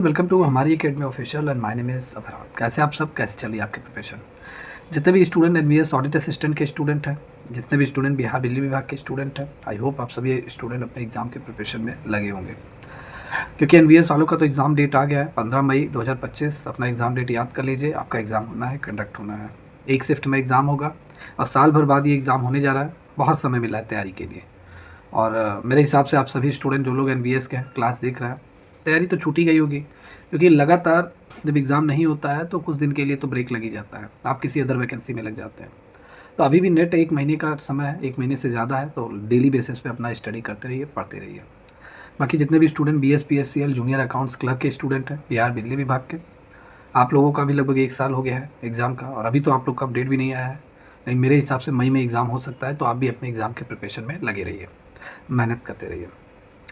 Welcome to हमारी academy official and my name is Abhram. कैसे आप सब, कैसे चल रही है आपकी प्रिपरेशन? जितने भी स्टूडेंट एनवीएस ऑडिट असिस्टेंट के स्टूडेंट हैं, जितने भी स्टूडेंट बिहार बिजली विभाग के स्टूडेंट हैं, आई होप आप सभी स्टूडेंट अपने एग्ज़ाम के प्रिपरेशन में लगे होंगे। क्योंकि एनवीएस वालों का तो एग्ज़ाम डेट आ गया है 15 मई 2025। अपना एग्ज़ाम डेट याद कर लीजिए। आपका एग्ज़ाम होना है, कंडक्ट होना है, एक शिफ्ट में एग्ज़ाम होगा और साल भर बाद ये एग्ज़ाम होने जा रहा है। बहुत समय मिला है तैयारी के लिए। और मेरे हिसाब से आप सभी स्टूडेंट जो लोग एनवीएस के क्लास देख रहे हैं, तैयारी तो छूटी गई होगी। क्योंकि लगातार जब एग्ज़ाम नहीं होता है तो कुछ दिन के लिए तो ब्रेक लग ही जाता है, आप किसी अदर वैकेंसी में लग जाते हैं। तो अभी भी नेट 1 महीने का समय है, 1 महीने से ज़्यादा है, तो डेली बेसिस पे अपना स्टडी करते रहिए, पढ़ते रहिए। बाकी जितने भी student BS PSCL junior accounts clerk के स्टूडेंट हैं बिहार बिजली विभाग के, आप लोगों का भी लगभग 1 साल हो गया है एग्ज़ाम का, और अभी तो आप लोग का अपडेट भी नहीं आया है। लेकिन मेरे हिसाब से मई में एग्ज़ाम हो सकता है, तो आप भी अपने एग्ज़ाम के प्रिपरेशन में लगे रहिए, मेहनत करते रहिए।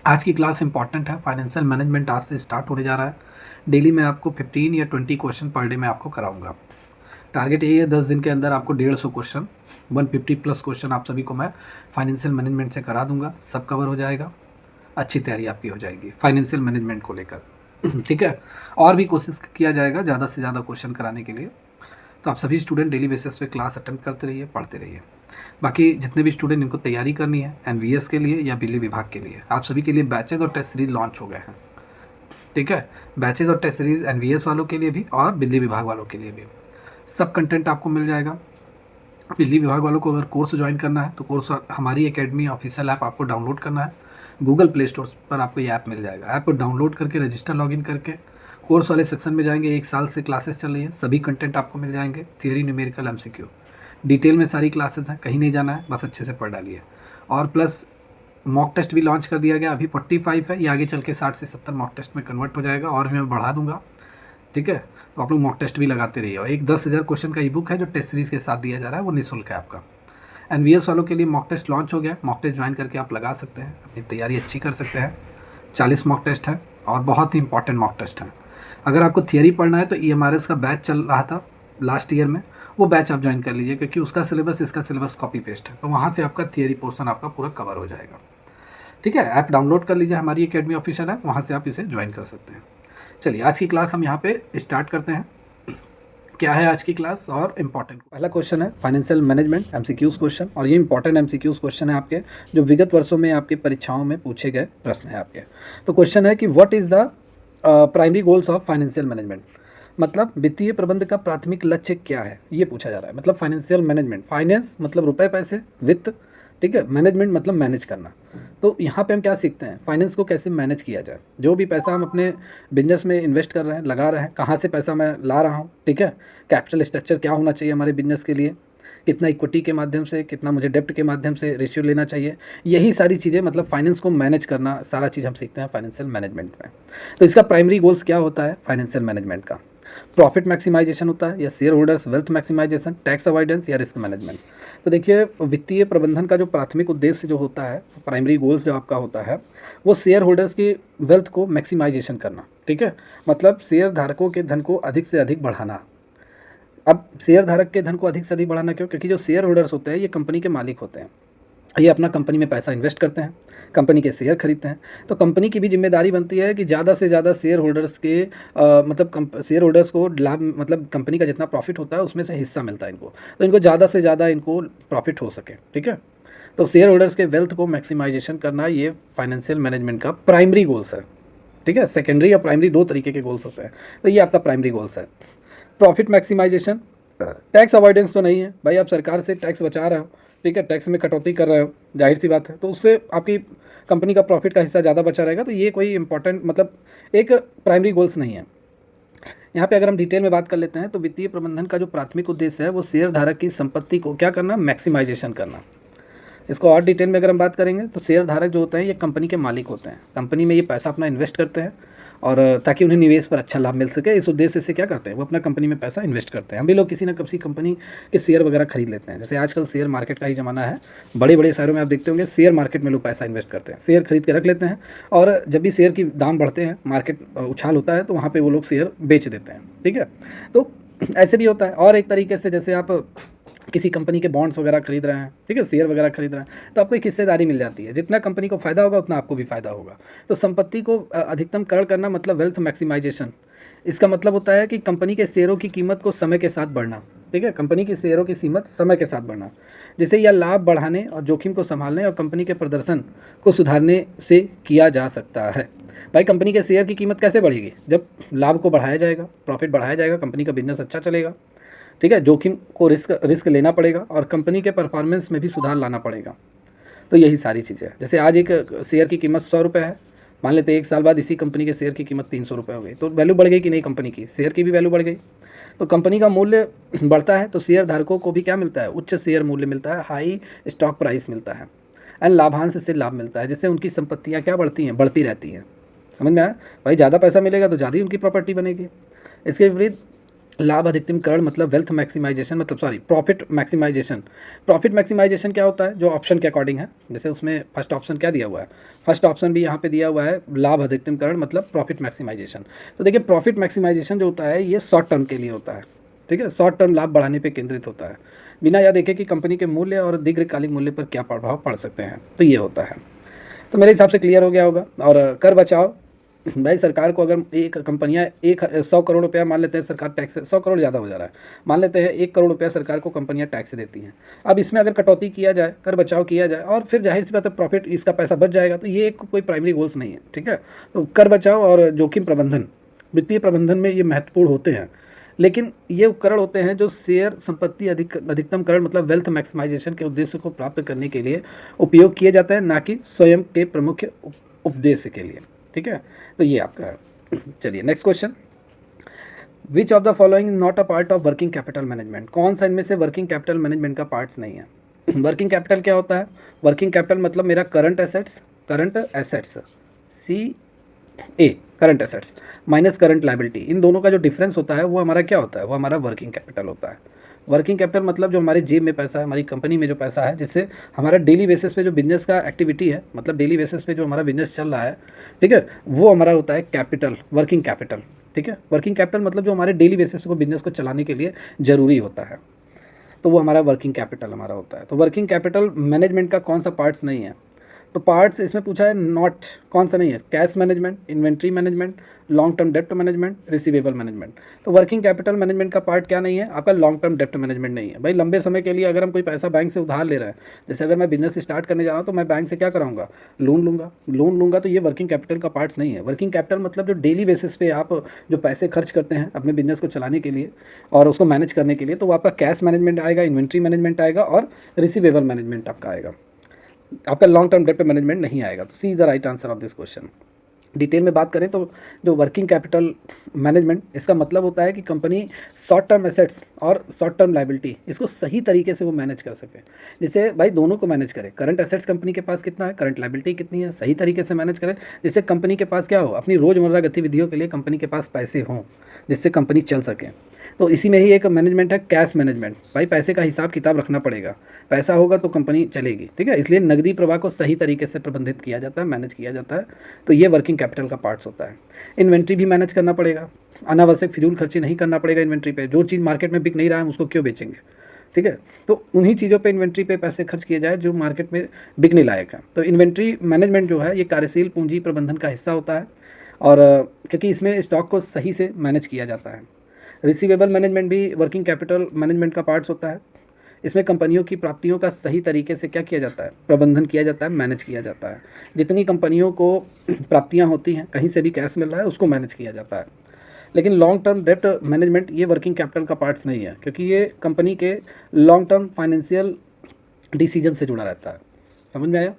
आज की क्लास इंपॉर्टेंट है। फाइनेंशियल मैनेजमेंट आज से स्टार्ट होने जा रहा है। डेली मैं आपको 15 या 20 क्वेश्चन पर डे मैं आपको कराऊंगा। टारगेट यही है 10 दिन के अंदर आपको 150 क्वेश्चन, 150 प्लस क्वेश्चन आप सभी को मैं फाइनेंशियल मैनेजमेंट से करा दूंगा। सब कवर हो जाएगा, अच्छी तैयारी आपकी हो जाएगी फाइनेंशियल मैनेजमेंट को लेकर। ठीक है, और भी कोशिश किया जाएगा ज़्यादा से ज़्यादा क्वेश्चन कराने के लिए। तो आप सभी स्टूडेंट डेली बेसिस पे क्लास अटेंड करते रहिए, पढ़ते रहिए। बाकी जितने भी स्टूडेंट इनको तैयारी करनी है एनवीएस के लिए या बिजली विभाग के लिए, आप सभी के लिए बैचेज और टेस्ट सीरीज लॉन्च हो गए हैं। ठीक है, बैचेज और टेस्ट सीरीज एनवीएस वालों के लिए भी और बिजली विभाग वालों के लिए भी सब कंटेंट आपको मिल जाएगा। बिजली विभाग वालों को अगर कोर्स ज्वाइन करना है तो कोर्स हमारी एकेडमी ऑफिशियल ऐप आपको डाउनलोड करना है। गूगल प्ले स्टोर पर आपको ये ऐप मिल जाएगा। ऐप को डाउनलोड करके रजिस्टर लॉगिन करके कोर्स वाले सेक्शन में जाएंगे। 1 साल से क्लासेस चल रही है, सभी कंटेंट आपको मिल जाएंगे, थियरी न्यूमेरिकल एमसीक्यू डिटेल में सारी क्लासेस हैं, कहीं नहीं जाना है, बस अच्छे से पढ़ डालिए। और प्लस मॉक टेस्ट भी लॉन्च कर दिया गया। अभी 45 है, ये आगे चल के 60 से 70 मॉक टेस्ट में कन्वर्ट हो जाएगा और मैं बढ़ा दूंगा। ठीक है, तो आप लोग मॉक टेस्ट भी लगाते रहिए। और एक 10,000 क्वेश्चन का ई बुक है जो टेस्ट सीरीज़ के साथ दिया जा रहा है, वो निःशुल्क है आपका। एनवीएस वालों के लिए मॉक टेस्ट लॉन्च हो गया। मॉक टेस्ट ज्वाइन करके आप लगा सकते हैं, अपनी तैयारी अच्छी कर सकते हैं। 40 मॉक टेस्ट है और बहुत ही इंपॉर्टेंट मॉक टेस्ट है। अगर आपको थियरी पढ़ना है तो ईएमआरएस का बैच चल रहा था लास्ट ईयर में, वो बैच आप ज्वाइन कर लीजिए, क्योंकि उसका सिलेबस इसका सिलेबस कॉपी पेस्ट है, तो वहाँ से आपका थियरी पोर्शन आपका पूरा कवर हो जाएगा। ठीक है, ऐप डाउनलोड कर लीजिए, हमारी एकेडमी ऑफिशियल ऐप, वहाँ से आप इसे ज्वाइन कर सकते हैं। चलिए आज की क्लास हम यहाँ पे स्टार्ट करते हैं। क्या है आज की क्लास और इम्पॉर्टेंट पहला क्वेश्चन है फाइनेंशियल मैनेजमेंट एमसीक्यूज क्वेश्चन, और ये इंपॉर्टेंट एमसीक्यूज क्वेश्चन है आपके, जो विगत वर्षों में आपके परीक्षाओं में पूछे गए प्रश्न है आपके। तो क्वेश्चन है कि what is the primary goals of financial management, मतलब वित्तीय प्रबंध का प्राथमिक लक्ष्य क्या है, ये पूछा जा रहा है। मतलब फाइनेंशियल मैनेजमेंट, फाइनेंस मतलब रुपए पैसे, वित्त, ठीक है, मैनेजमेंट मतलब मैनेज करना। तो यहाँ पे हम क्या सीखते हैं, फाइनेंस को कैसे मैनेज किया जाए। जो भी पैसा हम अपने बिजनेस में इन्वेस्ट कर रहे हैं, लगा रहे हैं, कहाँ से पैसा मैं ला रहा हूँ, ठीक है, कैपिटल स्ट्रक्चर क्या होना चाहिए हमारे बिजनेस के लिए, कितना इक्विटी के माध्यम से, कितना मुझे डेप्ट के माध्यम से रेशियो लेना चाहिए, यही सारी चीज़ें, मतलब फाइनेंस को मैनेज करना, सारा चीज़ हम सीखते हैं फाइनेंशियल मैनेजमेंट में। तो इसका प्राइमरी गोल्स क्या होता है फाइनेंशियल मैनेजमेंट का, प्रॉफिट मैक्सिमाइजेशन होता है या share holders wealth maximization, tax avoidance या रिस्क मैनेजमेंट। तो देखिए, वित्तीय प्रबंधन का जो प्राथमिक उद्देश्य जो होता है, प्राइमरी गोल्स जो आपका होता है, वो शेयर होल्डर्स की वेल्थ को मैक्सिमाइजेशन करना। ठीक है, मतलब शेयर धारकों के धन को अधिक से अधिक बढ़ाना। अब शेयर धारक के धन को अधिक से अधिक बढ़ाना क्यों, क्योंकि जो शेयर होल्डर्स होते हैं ये कंपनी के मालिक होते हैं, ये अपना कंपनी में पैसा इन्वेस्ट करते हैं, कंपनी के शेयर खरीदते हैं। तो कंपनी की भी जिम्मेदारी बनती है कि ज़्यादा से ज़्यादा शेयर होल्डर्स के मतलब शेयर होल्डर्स को लाभ, मतलब कंपनी का जितना प्रॉफिट होता है उसमें से हिस्सा मिलता है इनको, तो इनको ज़्यादा से ज़्यादा इनको प्रॉफिट हो सके। ठीक है, तो शेयर होल्डर्स के वेल्थ को मैक्सिमाइजेशन करना, ये फाइनेंशियल मैनेजमेंट का प्राइमरी गोल्स है। ठीक है, सेकेंडरी या प्राइमरी दो तरीके के गोल्स होते हैं, तो ये आपका प्राइमरी गोल्स है। प्रॉफिट मैक्सिमाइजेशन, टैक्स अवॉइडेंस तो नहीं है भाई, आप सरकार से टैक्स बचा रहे हो, ठीक है, टैक्स में कटौती कर रहे हो, जाहिर सी बात है, तो उससे आपकी कंपनी का प्रॉफिट का हिस्सा ज़्यादा बचा रहेगा, तो ये कोई इंपॉर्टेंट मतलब एक प्राइमरी गोल्स नहीं है। यहाँ पे अगर हम डिटेल में बात कर लेते हैं तो वित्तीय प्रबंधन का जो प्राथमिक उद्देश्य है वो शेयर धारक की संपत्ति को क्या करना, मैक्सिमाइजेशन करना। इसको और डिटेल में अगर हम बात करेंगे तो शेयर धारक जो होते हैं ये कंपनी के मालिक होते हैं, कंपनी में ये पैसा अपना इन्वेस्ट करते हैं, और ताकि उन्हें निवेश पर अच्छा लाभ मिल सके, इस उद्देश्य से क्या करते हैं, वो अपना कंपनी में पैसा इन्वेस्ट करते हैं। हम भी लोग किसी न किसी कंपनी के शेयर वगैरह खरीद लेते हैं, जैसे आजकल शेयर मार्केट का ही ज़माना है, बड़े बड़े शहरों में आप देखते होंगे शेयर मार्केट में लोग पैसा इन्वेस्ट करते हैं, शेयर खरीद के रख लेते हैं, और जब भी शेयर की दाम बढ़ते हैं, मार्केट उछाल होता है, तो वहाँ पर वो लोग शेयर बेच देते हैं। ठीक है, तो ऐसे भी होता है। और एक तरीके से जैसे आप किसी कंपनी के बॉन्ड्स वगैरह खरीद रहे हैं, ठीक है, शेयर वगैरह खरीद रहे हैं, तो आपको एक हिस्सेदारी मिल जाती है। जितना कंपनी को फ़ायदा होगा उतना आपको भी फ़ायदा होगा। तो संपत्ति को अधिकतम करण करना मतलब वेल्थ मैक्सिमाइजेशन। इसका मतलब होता है कि कंपनी के शेयरों की कीमत को समय के साथ बढ़ना, ठीक है, कंपनी की शेयरों की कीमत समय के साथ बढ़ना, जिससे यह लाभ बढ़ाने और जोखिम को संभालने और कंपनी के प्रदर्शन को सुधारने से किया जा सकता है। भाई कंपनी के शेयर की कीमत कैसे बढ़ेगी? जब लाभ को बढ़ाया जाएगा, प्रॉफिट बढ़ाया जाएगा, कंपनी का बिजनेस अच्छा चलेगा, ठीक है, जोखिम को रिस्क लेना पड़ेगा और कंपनी के परफॉर्मेंस में भी सुधार लाना पड़ेगा। तो यही सारी चीज़ें हैं। जैसे आज एक शेयर की कीमत 100 रुपये है, मान लेते हैं 1 साल बाद इसी कंपनी के शेयर की कीमत 300 रुपये हो गई, तो वैल्यू बढ़ गई कि नहीं? कंपनी की शेयर की भी वैल्यू बढ़ गई। तो कंपनी का मूल्य बढ़ता है तो शेयर धारकों को भी क्या मिलता है? उच्च शेयर मूल्य मिलता है, हाई स्टॉक प्राइस मिलता है, एंड लाभांश से लाभ मिलता है, जिससे उनकी संपत्तियाँ क्या बढ़ती हैं? बढ़ती रहती हैं। समझ में आया? भाई ज़्यादा पैसा मिलेगा तो ज़्यादा ही उनकी प्रॉपर्टी बनेगी। इसके विपरीत लाभ अधिकतमकरण मतलब वेल्थ मैक्सिमाइजेशन, मतलब sorry profit maximization. Profit maximization क्या होता है? जो ऑप्शन के अकॉर्डिंग है, जैसे उसमें फर्स्ट ऑप्शन क्या दिया हुआ है, फर्स्ट ऑप्शन भी यहाँ पे दिया हुआ है, लाभ अधिकतमकरण मतलब प्रॉफिट मैक्सिमाइजेशन। तो देखिए प्रॉफिट मैक्सिमाइजेशन जो होता है ये शॉर्ट टर्म के लिए होता है, ठीक है, शॉर्ट टर्म लाभ बढ़ाने पर केंद्रित होता है, बिना यह देखे कि कंपनी के मूल्य और दीर्घकालिक मूल्य पर क्या प्रभाव पड़ सकते हैं। तो ये होता है। तो मेरे हिसाब से क्लियर हो गया होगा। और कर बचाव, भाई सरकार को अगर एक कंपनियां 100 करोड़ रुपया मान लेते हैं सरकार टैक्स, 100 करोड़ ज़्यादा हो जा रहा है, मान लेते हैं 1 करोड़ रुपया सरकार को कंपनियां टैक्स देती हैं। अब इसमें अगर कटौती किया जाए, कर बचाव किया जाए और फिर जाहिर सी बात है प्रॉफिट, इसका पैसा बच जाएगा, तो ये एक कोई प्राइमरी गोल्स नहीं है, ठीक है। तो कर बचाव और जोखिम प्रबंधन, वित्तीय प्रबंधन में ये महत्वपूर्ण होते हैं, लेकिन ये उपकरण होते हैं जो शेयर संपत्ति अधिकतमकरण मतलब वेल्थ मैक्सिमाइजेशन के उद्देश्य को प्राप्त करने के लिए उपयोग किए जाते हैं, ना कि स्वयं के प्रमुख उद्देश्य के लिए, ठीक है। तो ये आपका है। चलिए next question, which of the following not a part of working capital management? कौन सा इनमें से वर्किंग कैपिटल मैनेजमेंट का पार्ट्स नहीं है? वर्किंग कैपिटल क्या होता है? वर्किंग कैपिटल मतलब मेरा current assets C A, current assets minus current liability, इन दोनों का जो डिफरेंस होता है वो हमारा क्या होता है? वो हमारा वर्किंग कैपिटल होता है। वर्किंग कैपिटल मतलब जो हमारे जेब में पैसा है, हमारी कंपनी में जो पैसा है, जिससे हमारा डेली बेसिस पे जो बिजनेस का एक्टिविटी है, मतलब डेली बेसिस पे जो हमारा बिजनेस चल रहा है, ठीक है, वो हमारा होता है कैपिटल, वर्किंग कैपिटल, ठीक है। वर्किंग कैपिटल मतलब जो हमारे डेली बेसिस को बिजनेस को चलाने के लिए ज़रूरी होता है, तो वो हमारा वर्किंग कैपिटल हमारा होता है। तो वर्किंग कैपिटल मैनेजमेंट का कौन सा पार्ट्स नहीं है? तो पार्ट्स इसमें पूछा है नॉट, कौन सा नहीं है? Cash management, inventory management, long term डेप्ट मैनेजमेंट, रिसीवेबल मैनेजमेंट। तो वर्किंग कैपिटल मैनेजमेंट का पार्ट क्या नहीं है? आपका लॉन्ग टर्म डेप्ट मैनेजमेंट नहीं है। भाई लंबे समय के लिए अगर हम कोई पैसा बैंक से उधार ले रहे हैं, जैसे अगर मैं बिजनेस स्टार्ट करने जा रहा हूँ तो मैं बैंक से क्या कराऊंगा? लोन लूँगा, तो ये वर्किंग कैपिटल का पार्ट्स नहीं है। वर्किंग कैपिटल मतलब जो डेली बेसिस पे आप जो पैसे खर्च करते हैं अपने बिजनेस को चलाने के लिए और उसको मैनेज करने के लिए, तो वो आपका कैश मैनेजमेंट आएगा, इन्वेंट्री मैनेजमेंट आएगा और रिसीवेबल मैनेजमेंट आपका आएगा, आपका लॉन्ग टर्म डेप्ट मैनेजमेंट नहीं आएगा। तो C is the right answer of this question. Detail में बात करें तो जो वर्किंग कैपिटल मैनेजमेंट, इसका मतलब होता है कि कंपनी शॉर्ट टर्म एसेट्स और शॉर्ट टर्म लायबिलिटी इसको सही तरीके से वो मैनेज कर सके, जिससे भाई दोनों को मैनेज करे। करंट एसेट्स कंपनी के पास कितना है, करंट लायबिलिटी कितनी है, सही तरीके से मैनेज करे, जिससे कंपनी के पास क्या हो, अपनी रोज़मर्रा गतिविधियों के लिए कंपनी के पास पैसे हों, जिससे कंपनी चल सके। तो इसी में ही एक मैनेजमेंट है कैश मैनेजमेंट। भाई पैसे का हिसाब किताब रखना पड़ेगा, पैसा होगा तो कंपनी चलेगी, ठीक है। इसलिए नकदी प्रवाह को सही तरीके से प्रबंधित किया जाता है, मैनेज किया जाता है। तो ये वर्किंग कैपिटल का पार्ट्स होता है। इन्वेंट्री भी मैनेज करना पड़ेगा, अनावश्यक फिजूल खर्ची नहीं करना पड़ेगा इन्वेंट्री पे। जो चीज़ मार्केट में बिक नहीं रहा है उसको क्यों बेचेंगे, ठीक है। तो उन्हीं चीज़ों पे इन्वेंट्री पे पैसे खर्च किए जाए जो मार्केट में बिकने लायक है। तो इन्वेंट्री मैनेजमेंट जो है ये कार्यशील पूंजी प्रबंधन का हिस्सा होता है, और क्योंकि इसमें स्टॉक को सही से मैनेज किया जाता है। रिसीवेबल मैनेजमेंट भी वर्किंग कैपिटल मैनेजमेंट का पार्ट्स होता है। इसमें कंपनियों की प्राप्तियों का सही तरीके से क्या किया जाता है, प्रबंधन किया जाता है, मैनेज किया जाता है। जितनी कंपनियों को प्राप्तियां होती हैं, कहीं से भी कैश मिल रहा है, उसको मैनेज किया जाता है। लेकिन लॉन्ग टर्म डेप्ट मैनेजमेंट ये वर्किंग कैपिटल का पार्ट्स नहीं है, क्योंकि ये कंपनी के लॉन्ग टर्म फाइनेंशियल डिसीजन से जुड़ा रहता है। समझ में आया?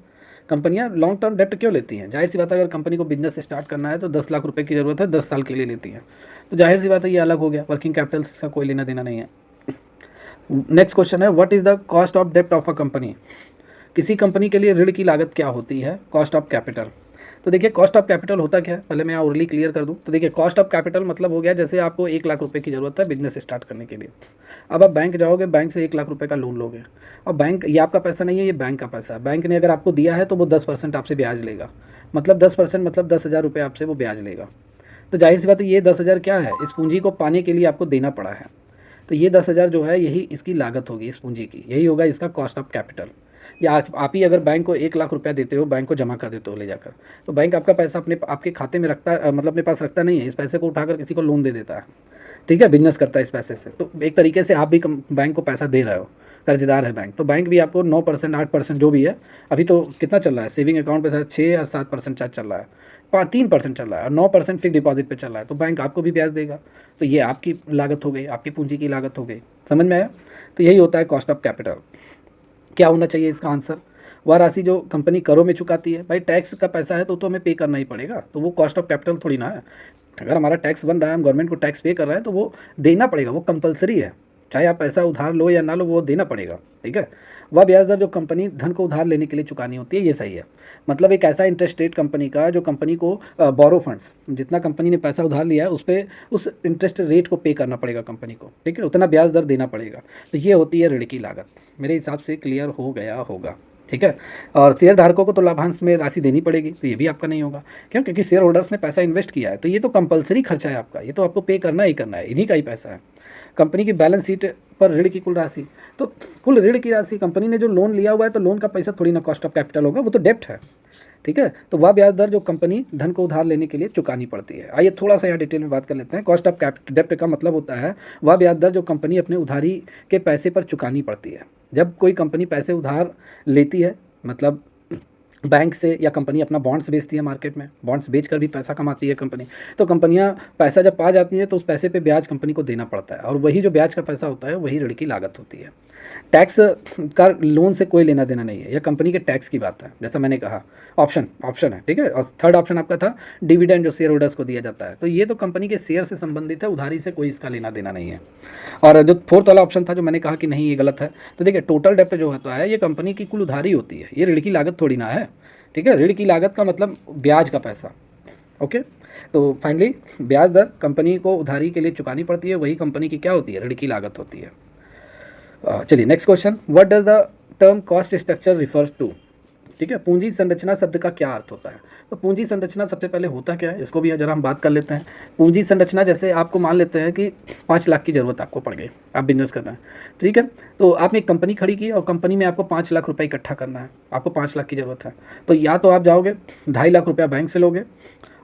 कंपनियां लॉन्ग टर्म डेप्ट क्यों लेती हैं? जाहिर सी बात है, अगर कंपनी को बिजनेस स्टार्ट करना है तो 10 लाख रुपए की ज़रूरत है, 10 साल के लिए लेती हैं। तो जाहिर सी बात है ये अलग हो गया, वर्किंग कैपिटल का कोई लेना देना नहीं है। नेक्स्ट क्वेश्चन है, what is the cost of डेप्ट ऑफ अ कंपनी? किसी कंपनी के लिए ऋण की लागत क्या होती है? Cost of capital. तो देखिए कॉस्ट ऑफ कैपिटल होता क्या है, पहले मैं ओरली क्लियर कर दूं। तो देखिए कॉस्ट ऑफ कैपिटल मतलब हो गया, जैसे आपको 1 लाख रुपए की ज़रूरत है बिजनेस स्टार्ट करने के लिए। अब आप बैंक जाओगे, बैंक से 1 लाख रुपए का लोन लोगे, और बैंक, ये आपका पैसा नहीं है, ये बैंक का पैसा है। बैंक ने अगर आपको दिया है तो वो 10% आपसे ब्याज लेगा, मतलब 10% मतलब 10,000 रुपये आपसे वो ब्याज लेगा। तो जाहिर सी बात है ये 10,000 क्या है, इस पूंजी को पाने के लिए आपको देना पड़ा है। तो ये 10,000 जो है यही इसकी लागत होगी इस पूंजी की, यही होगा इसका कॉस्ट ऑफ कैपिटल। या आप ही अगर बैंक को 1 लाख रुपया देते हो, बैंक को जमा कर देते हो ले जाकर, तो बैंक आपका पैसा आपके खाते में रखता है, मतलब अपने पास रखता नहीं है, इस पैसे को उठाकर किसी को लोन दे देता है, ठीक है, बिजनेस करता है इस पैसे से। तो एक तरीके से आप भी बैंक को पैसा दे रहे हो, कर्जदार है बैंक, तो बैंक भी आपको 9% 8% जो भी है, अभी तो कितना चल रहा है सेविंग अकाउंट पे, शायद 6 या 7% चार्ज चल रहा है, 3% चल रहा है, और 9% फिक्स डिपॉजिट पे चल रहा है, तो बैंक आपको भी ब्याज देगा। तो ये आपकी लागत हो गई, आपकी पूंजी की लागत हो गई, समझ में आया। तो यही होता है कॉस्ट ऑफ कैपिटल। क्या होना चाहिए इसका आंसर, वह राशि जो कंपनी करों में चुकाती है। भाई टैक्स का पैसा है तो हमें पे करना ही पड़ेगा, तो वो कॉस्ट ऑफ कैपिटल थोड़ी ना है। अगर हमारा टैक्स बन रहा है, हम गवर्नमेंट को टैक्स पे कर रहे हैं, तो वो देना पड़ेगा, वो कंपलसरी है, चाहे आप पैसा उधार लो या ना लो, वो देना पड़ेगा, ठीक है। वह ब्याज दर जो कंपनी धन को उधार लेने के लिए चुकानी होती है, ये सही है। मतलब एक ऐसा इंटरेस्ट रेट कंपनी का जो कंपनी को बोरो फंड्स, जितना कंपनी ने पैसा उधार लिया है उस पर उस इंटरेस्ट रेट को पे करना पड़ेगा कंपनी को, ठीक है, उतना ब्याज दर देना पड़ेगा। तो ये होती है ऋण की लागत। मेरे हिसाब से क्लियर हो गया होगा, ठीक है। और शेयर धारकों को तो लाभांश में राशि देनी पड़ेगी, तो ये भी आपका नहीं होगा, क्यों, क्योंकि शेयर होल्डर्स ने पैसा इन्वेस्ट किया है, तो ये तो कंपलसरी खर्चा है आपका, ये तो आपको पे करना ही करना है, इन्हीं का ही पैसा है। कंपनी की बैलेंस शीट पर ऋण की कुल राशि, तो कुल ऋण की राशि, कंपनी ने जो लोन लिया हुआ है, तो लोन का पैसा थोड़ी ना कॉस्ट ऑफ कैपिटल होगा, वो तो डेप्ट है, ठीक है। तो वह ब्याज दर जो कंपनी धन को उधार लेने के लिए चुकानी पड़ती है। आइए थोड़ा सा यहाँ डिटेल में बात कर लेते हैं। कॉस्ट ऑफ डेप्ट का मतलब होता है वह ब्याज दर जो कंपनी अपने उधारी के पैसे पर चुकानी पड़ती है। जब कोई कंपनी पैसे उधार लेती है, मतलब बैंक से, या कंपनी अपना बॉन्ड्स बेचती है मार्केट में, बॉन्ड्स बेचकर भी पैसा कमाती है कंपनी, तो कंपनियां पैसा जब पा जाती हैं तो उस पैसे पे ब्याज कंपनी को देना पड़ता है, और वही जो ब्याज का पैसा होता है वही ऋण की लागत होती है। टैक्स का लोन से कोई लेना देना नहीं है, यह कंपनी के टैक्स की बात है, जैसा मैंने कहा ऑप्शन है, ठीक है। और थर्ड ऑप्शन आपका था डिविडेंड, जो शेयर होल्डर्स को दिया जाता है, तो ये तो कंपनी के शेयर से संबंधित है, उधारी से कोई इसका लेना देना नहीं है। और जो फोर्थ वाला ऑप्शन था जो मैंने कहा कि नहीं ये गलत है, तो देखिए टोटल डेप्ट जो होता है ये कंपनी की कुल उधारी होती है, ये ऋण की लागत थोड़ी ना है, ठीक है। ऋण की लागत का मतलब ब्याज का पैसा, ओके। तो फाइनली ब्याज दर कंपनी को उधारी के लिए चुकानी पड़ती है, वही कंपनी की क्या होती है, ऋण की लागत होती है। चलिए next question, what does the term cost structure refers to, ठीक है। पूंजी संरचना शब्द का क्या अर्थ होता है। तो पूंजी संरचना सबसे पहले होता क्या है, इसको भी जरा हम बात कर लेते हैं। पूंजी संरचना, जैसे आपको मान लेते हैं कि 5 लाख की ज़रूरत आपको पड़ गई, आप बिजनेस कर रहे हैं, ठीक है। तो आपने एक कंपनी खड़ी की और कंपनी में आपको 5 लाख रुपये इकट्ठा करना है, आपको 5 लाख की ज़रूरत है। तो या तो आप जाओगे 2.5 लाख रुपया बैंक से लोगे,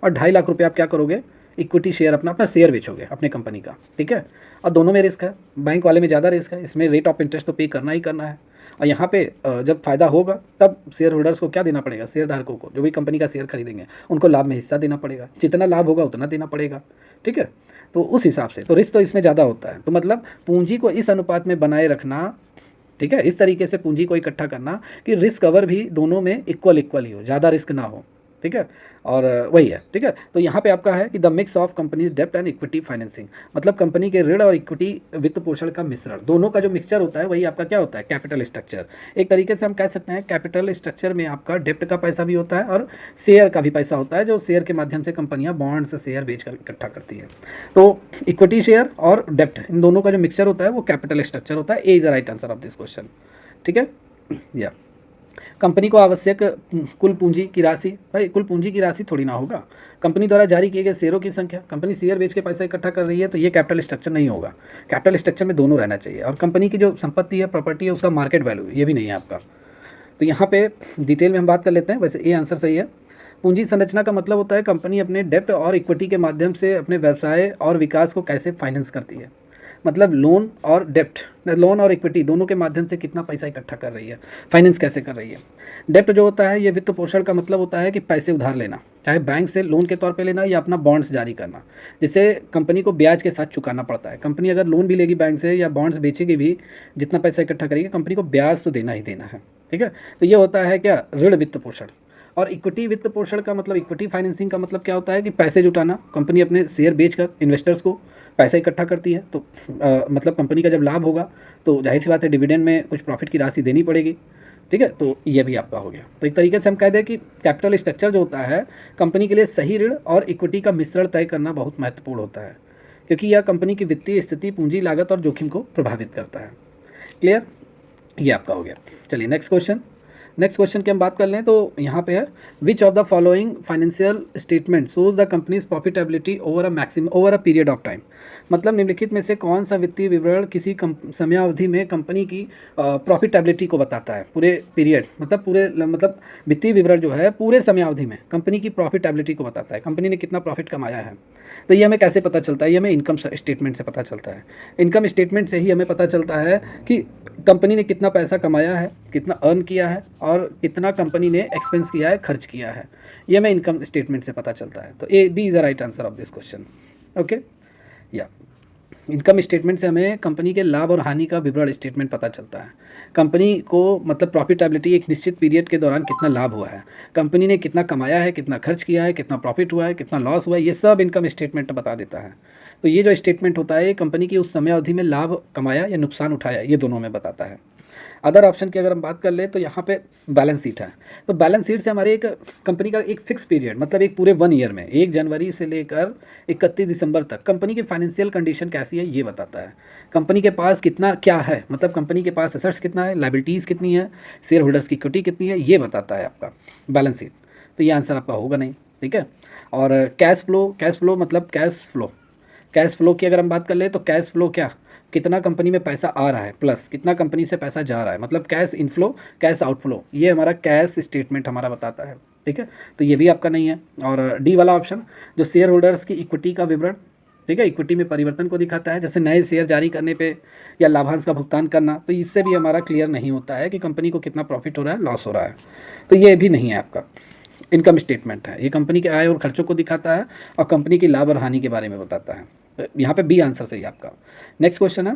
और 2.5 लाख रुपया आप क्या करोगे, इक्विटी शेयर अपना शेयर बेचोगे अपने कंपनी का, ठीक है। और दोनों में रिस्क है, बैंक वाले में ज़्यादा रिस्क है, इसमें रेट ऑफ इंटरेस्ट तो पे करना ही करना है, और यहाँ पे जब फ़ायदा होगा तब शेयर होल्डर्स को क्या देना पड़ेगा, शेयर धारकों को, जो भी कंपनी का शेयर खरीदेंगे उनको लाभ में हिस्सा देना पड़ेगा, जितना लाभ होगा उतना देना पड़ेगा, ठीक है। तो उस हिसाब से तो रिस्क तो इसमें ज़्यादा होता है। तो मतलब पूंजी को इस अनुपात में बनाए रखना, ठीक है, इस तरीके से पूंजी को इकट्ठा करना कि रिस्क कवर भी दोनों में इक्वल ही हो, ज़्यादा रिस्क ना हो, ठीक है। और वही है, ठीक है। तो यहाँ पे आपका है कि द मिक्स ऑफ कंपनीज डेप्ट एंड इक्विटी फाइनेंसिंग, मतलब कंपनी के ऋण और इक्विटी वित्त पोषण का मिश्रण, दोनों का जो मिक्सचर होता है वही आपका क्या होता है, कैपिटल स्ट्रक्चर। एक तरीके से हम कह सकते हैं कैपिटल स्ट्रक्चर में आपका डेप्ट का पैसा भी होता है और शेयर का भी पैसा होता है, जो शेयर के माध्यम से कंपनियां बॉन्ड से शेयर बेचकर इकट्ठा करती है। तो इक्विटी शेयर और डेप्ट, इन दोनों का जो मिक्सचर होता है वो कैपिटल स्ट्रक्चर होता है। A is the right answer of this question, ठीक है। या कंपनी को आवश्यक कुल पूंजी की राशि, भाई कुल पूंजी की राशि थोड़ी ना होगा, कंपनी द्वारा जारी किए गए शेयरों की संख्या, कंपनी शेयर बेच के पैसा इकट्ठा कर रही है, तो ये कैपिटल स्ट्रक्चर नहीं होगा। कैपिटल स्ट्रक्चर में दोनों रहना चाहिए। और कंपनी की जो संपत्ति है, प्रॉपर्टी है, उसका मार्केट वैल्यू, ये भी नहीं है आपका। तो यहाँ पे डिटेल में हम बात कर लेते हैं। वैसे ये आंसर सही है। पूंजी संरचना का मतलब होता है कंपनी अपने डेप्ट और इक्विटी के माध्यम से अपने व्यवसाय और विकास को कैसे फाइनेंस करती है, मतलब लोन और डेप्ट, लोन और इक्विटी दोनों के माध्यम से कितना पैसा इकट्ठा कर रही है, फाइनेंस कैसे कर रही है। डेप्ट जो होता है ये वित्त पोषण का मतलब होता है कि पैसे उधार लेना, चाहे बैंक से लोन के तौर पे लेना या अपना बॉन्ड्स जारी करना, जिसे कंपनी को ब्याज के साथ चुकाना पड़ता है। कंपनी अगर लोन भी लेगी बैंक से या बॉन्ड्स बेचेगी भी, जितना पैसा इकट्ठा करेगी कंपनी को ब्याज तो देना ही देना है, ठीक है। तो ये होता है क्या, ऋण वित्त पोषण। और इक्विटी वित्त पोषण का मतलब, इक्विटी फाइनेंसिंग का मतलब क्या होता है कि पैसे जुटाना, कंपनी अपने शेयर बेचकर इन्वेस्टर्स को पैसा इकट्ठा करती है, तो मतलब कंपनी का जब लाभ होगा तो जाहिर सी बात है डिविडेंड में कुछ प्रॉफिट की राशि देनी पड़ेगी, ठीक है। तो ये भी आपका हो गया। तो एक तरीके से हम कह दें कि कैपिटल स्ट्रक्चर जो होता है कंपनी के लिए सही ऋण और इक्विटी का मिश्रण तय करना बहुत महत्वपूर्ण होता है, क्योंकि यह कंपनी की वित्तीय स्थिति, पूंजी लागत और जोखिम को प्रभावित करता है। क्लियर, ये आपका हो गया। चलिए नेक्स्ट क्वेश्चन, नेक्स्ट क्वेश्चन की हम बात कर लें तो यहाँ पे है, which of the following financial statement shows the companies profitability over a period of time. मतलब निम्नलिखित में से कौन सा वित्तीय विवरण किसी समयावधि में कंपनी की प्रॉफिटेबिलिटी को बताता है, पूरे पीरियड मतलब वित्तीय विवरण जो है पूरे समयावधि में कंपनी की प्रॉफिटेबिलिटी को बताता है, कंपनी ने कितना प्रॉफिट कमाया है। तो ये हमें कैसे पता चलता है, ये हमें इनकम स्टेटमेंट से पता चलता है। इनकम स्टेटमेंट से ही हमें पता चलता है कि कंपनी ने कितना पैसा कमाया है, कितना अर्न किया है और कितना कंपनी ने एक्सपेंस किया है, खर्च किया है। ये हमें इनकम स्टेटमेंट से पता चलता है। तो A B is the right answer of this question. Okay, या इनकम स्टेटमेंट से हमें कंपनी के लाभ और हानि का विवरण स्टेटमेंट पता चलता है। कंपनी को मतलब प्रॉफिटेबिलिटी एक निश्चित पीरियड के दौरान कितना लाभ हुआ है, कंपनी ने कितना कमाया है, कितना खर्च किया है, कितना प्रॉफिट हुआ है, कितना लॉस हुआ है, ये सब इनकम स्टेटमेंट बता देता है। तो ये जो स्टेटमेंट होता है ये कंपनी की उस समय अवधि में लाभ कमाया या नुकसान उठाया, ये दोनों में बताता है। अदर ऑप्शन की अगर हम बात कर ले तो यहाँ पे बैलेंस शीट है। तो बैलेंस शीट से हमारे एक कंपनी का एक फिक्स पीरियड मतलब एक पूरे 1 ईयर में 1 जनवरी से लेकर 31 दिसंबर तक कंपनी की फाइनेंशियल कंडीशन कैसी है ये बताता है। कंपनी के पास कितना क्या है, मतलब कंपनी के पास एसेट्स कितना है, लायबिलिटीज़ कितनी है, शेयर होल्डर्स की इक्विटी कितनी है, ये बताता है आपका बैलेंस शीट। तो ये आंसर आपका होगा नहीं, ठीक है। और कैश फ्लो मतलब कैश फ्लो की अगर हम बात कर ले तो कैश फ्लो क्या, कितना कंपनी में पैसा आ रहा है प्लस कितना कंपनी से पैसा जा रहा है, मतलब कैश इनफ्लो कैश आउटफ्लो, ये हमारा कैश स्टेटमेंट हमारा बताता है, ठीक है। तो ये भी आपका नहीं है। और डी वाला ऑप्शन जो शेयर होल्डर्स की इक्विटी का विवरण, ठीक है, इक्विटी में परिवर्तन को दिखाता है, जैसे नए शेयर जारी करने पे या लाभांश का भुगतान करना, तो इससे भी हमारा क्लियर नहीं होता है कि कंपनी को कितना प्रॉफिट हो रहा है, लॉस हो रहा है। तो ये भी नहीं है आपका इनकम स्टेटमेंट है। ये कंपनी के आय और खर्चों को दिखाता है और कंपनी की लाभ और हानि के बारे में बताता है। तो यहाँ पे बी आंसर सही है आपका। नेक्स्ट क्वेश्चन है,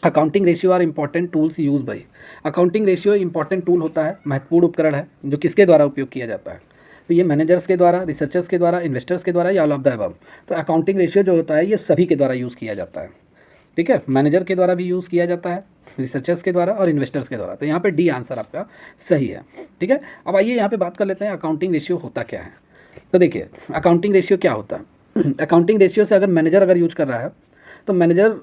accounting ratio are important tools use by. Accounting ratio important tool होता है, महत्वपूर्ण उपकरण है जो किसके द्वारा उपयोग किया जाता है। तो ये मैनेजर्स के द्वारा, रिसर्चर्स के द्वारा, इन्वेस्टर्स के द्वारा या ऑल ऑफ द अबव। तो अकाउंटिंग रेशियो जो होता है ये सभी के द्वारा यूज़ किया जाता है, ठीक है। मैनेजर के द्वारा भी यूज़ किया जाता है, रिसर्चर्स के द्वारा और इन्वेस्टर्स के द्वारा। तो यहाँ पे डी आंसर आपका सही है, ठीक है। अब आइए यहाँ पे बात कर लेते हैं अकाउंटिंग रेशियो होता क्या है। तो देखिए अकाउंटिंग रेशियो क्या होता है। अकाउंटिंग रेशियो से अगर मैनेजर यूज कर रहा है तो manager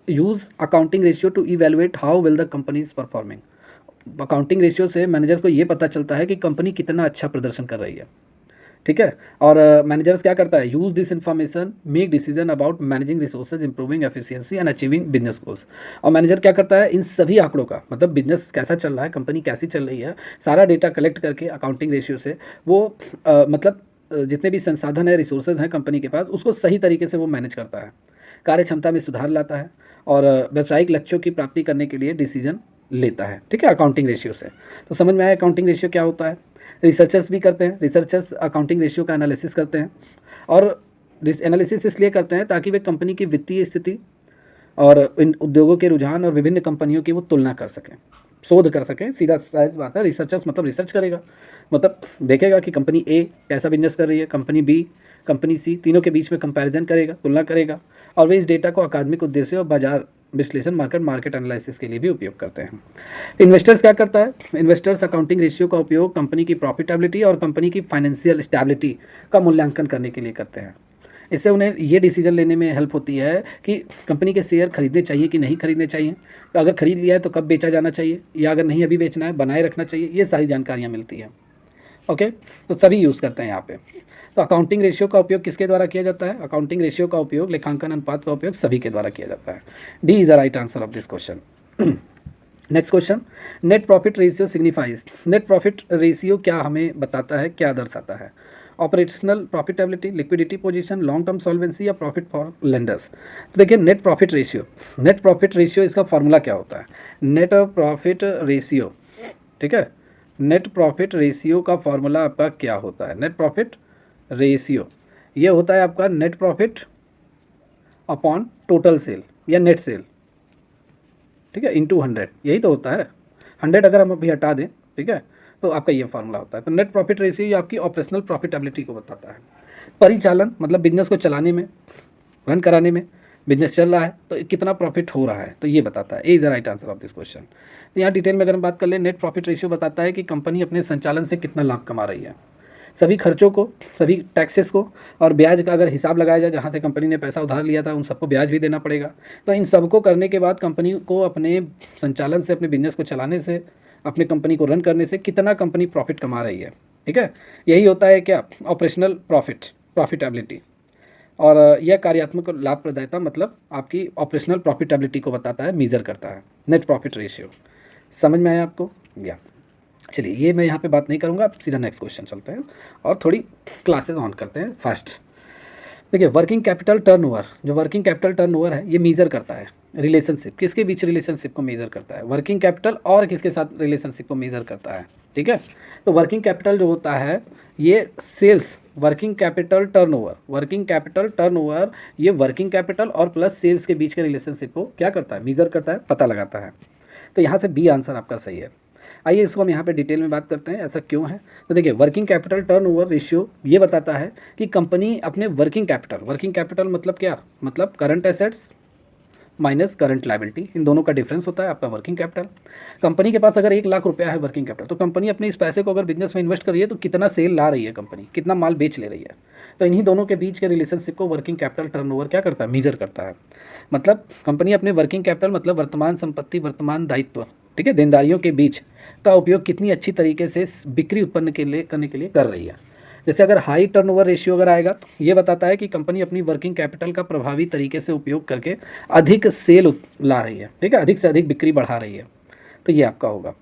use accounting ratio two evaluate how well the company is performing. Accounting ratio से मैनेजर को ये पता चलता है कि कंपनी कितना अच्छा प्रदर्शन कर रही है, ठीक है। और मैनेजर्स क्या करता है, use this information make decision about managing resources, improving efficiency and achieving business goals. और मैनेजर क्या करता है, इन सभी आंकड़ों का मतलब बिजनेस कैसा चल रहा है, कंपनी कैसी चल रही है, सारा डेटा कलेक्ट करके अकाउंटिंग रेशियो से वो जितने भी संसाधन है, रिसोर्सेज हैं कंपनी के पास, उसको सही तरीके से वो मैनेज करता है, कार्य क्षमता में सुधार लाता है और व्यावसायिक लक्ष्यों की प्राप्ति करने के लिए डिसीजन लेता है, ठीक है, अकाउंटिंग रेशियो से। तो समझ में आया अकाउंटिंग रेशियो क्या होता है। रिसर्चर्स भी करते हैं, रिसर्चर्स अकाउंटिंग रेशियो का एनालिसिस करते हैं और एनालिसिस इसलिए करते हैं ताकि वे कंपनी की वित्तीय स्थिति और इन उद्योगों के रुझान और विभिन्न कंपनियों की वो तुलना कर सकें, शोध कर सकें। सीधा साइज बात है, रिसर्चर्स मतलब रिसर्च करेगा, मतलब देखेगा कि कंपनी ए कैसा बिजनेस कर रही है, कंपनी बी, कंपनी सी, तीनों के बीच में कंपैरिजन करेगा, तुलना करेगा और वे इस डेटा को अकादमिक उद्देश्य और बाजार विश्लेषण मार्केट एनालिसिस के लिए भी उपयोग करते हैं। इन्वेस्टर्स क्या करता है, इन्वेस्टर्स अकाउंटिंग रेशियो का उपयोग कंपनी की प्रॉफिटेबिलिटी और कंपनी की फाइनेंशियल स्टेबिलिटी का मूल्यांकन करने के लिए करते हैं। इससे उन्हें ये डिसीजन लेने में हेल्प होती है कि कंपनी के शेयर खरीदने चाहिए कि नहीं खरीदने चाहिए, तो अगर खरीद लिया है तो कब बेचा जाना चाहिए, या अगर नहीं अभी बेचना है बनाए रखना चाहिए, ये सारी जानकारियाँ मिलती हैं। ओके, तो सभी यूज़ करते हैं यहाँ पे। तो अकाउंटिंग रेशियो का उपयोग किसके द्वारा किया जाता है, अकाउंटिंग रेशियो का उपयोग, लेखांकन अनुपात का उपयोग सभी के द्वारा किया जाता है। D is the right answer of this question. Next question, net profit ratio signifies. Net profit ratio क्या हमें बताता है, क्या दर्शाता है। Operational profitability, liquidity position, long term solvency या प्रॉफिट फॉर लेंडर्स। तो देखिए नेट प्रॉफिट रेशियो इसका फॉर्मूला क्या होता है। नेट प्रॉफिट रेशियो, ठीक है, नेट प्रॉफिट रेशियो का फॉर्मूला आपका क्या होता है। नेट प्रॉफिट रेशियो ये होता है आपका net profit upon total sale या नेट सेल, ठीक है, इंटू 100, यही तो होता है। 100 अगर हम अभी हटा दें, ठीक है, तो आपका ये फार्मूला होता है। तो नेट प्रॉफिट रेशियो ये आपकी ऑपरेशनल प्रॉफिटेबिलिटी को बताता है। परिचालन मतलब बिजनेस को चलाने में, रन कराने में, बिजनेस चल रहा है तो कितना प्रॉफिट हो रहा है, तो ये बताता है। A is the right answer of this question. तो यहाँ डिटेल में अगर हम बात कर लें, नेट प्रॉफिट रेशियो बताता है कि कंपनी अपने संचालन से कितना लाभ कमा रही है, सभी खर्चों को, सभी टैक्सेस को और ब्याज का अगर हिसाब लगाया जाए, जहाँ से कंपनी ने पैसा उधार लिया था उन सबको ब्याज भी देना पड़ेगा। तो इन सबको करने के बाद कंपनी को अपने संचालन से, अपने बिजनेस को चलाने से अपने कंपनी को रन करने से कितना कंपनी प्रॉफिट कमा रही है, ठीक है। यही होता है क्या, ऑपरेशनल प्रॉफिटेबिलिटी। और यह कार्यात्मक लाभप्रदायता मतलब आपकी ऑपरेशनल प्रॉफिटेबिलिटी को बताता है, मीज़र करता है। नेट प्रॉफिट रेशियो समझ में आया आपको? या चलिए, ये मैं यहाँ पे बात नहीं करूँगा, आप सीधा नेक्स्ट क्वेश्चन चलते हैं और थोड़ी क्लासेस ऑन करते हैं फास्ट। देखिए, वर्किंग कैपिटल टर्नओवर, जो वर्किंग कैपिटल टर्नओवर है ये मीज़र करता है रिलेशनशिप, किसके बीच रिलेशनशिप को मेज़र करता है, वर्किंग कैपिटल और किसके साथ रिलेशनशिप को मेज़र करता है, ठीक है। तो वर्किंग कैपिटल जो होता है ये सेल्स, वर्किंग कैपिटल टर्नओवर ये वर्किंग कैपिटल और प्लस सेल्स के बीच के रिलेशनशिप को क्या करता है, मीज़र करता है, पता लगाता है। तो यहाँ से बी आंसर आपका सही है। आइए इसको हम यहाँ पे डिटेल में बात करते हैं, ऐसा क्यों है। तो देखिए, वर्किंग कैपिटल टर्नओवर रेशियो ये बताता है कि कंपनी अपने वर्किंग कैपिटल मतलब क्या, मतलब current assets minus current liability, इन दोनों का डिफरेंस होता है आपका वर्किंग कैपिटल। कंपनी के पास अगर 1 लाख रुपया है वर्किंग कैपिटल, तो कंपनी अपने इस पैसे को अगर बिजनेस में इन्वेस्ट कर रही है तो कितना सेल ला रही है कंपनी, कितना माल बेच ले रही है। तो इन्हीं दोनों के बीच के रिलेशनशिप को वर्किंग कैपिटल टर्नओवर क्या करता है, मीज़र करता है। मतलब कंपनी अपने वर्किंग कैपिटल मतलब वर्तमान संपत्ति, वर्तमान दायित्व, ठीक है, देनदारियों के बीच का उपयोग कितनी अच्छी तरीके से बिक्री उत्पन्न करने के लिए कर रही है। जैसे अगर हाई टर्नओवर रेशियो अगर आएगा तो ये बताता है कि कंपनी अपनी वर्किंग कैपिटल का प्रभावी तरीके से उपयोग करके अधिक सेल ला रही है, ठीक है, अधिक से अधिक बिक्री बढ़ा रही है। तो ये आपका होगा।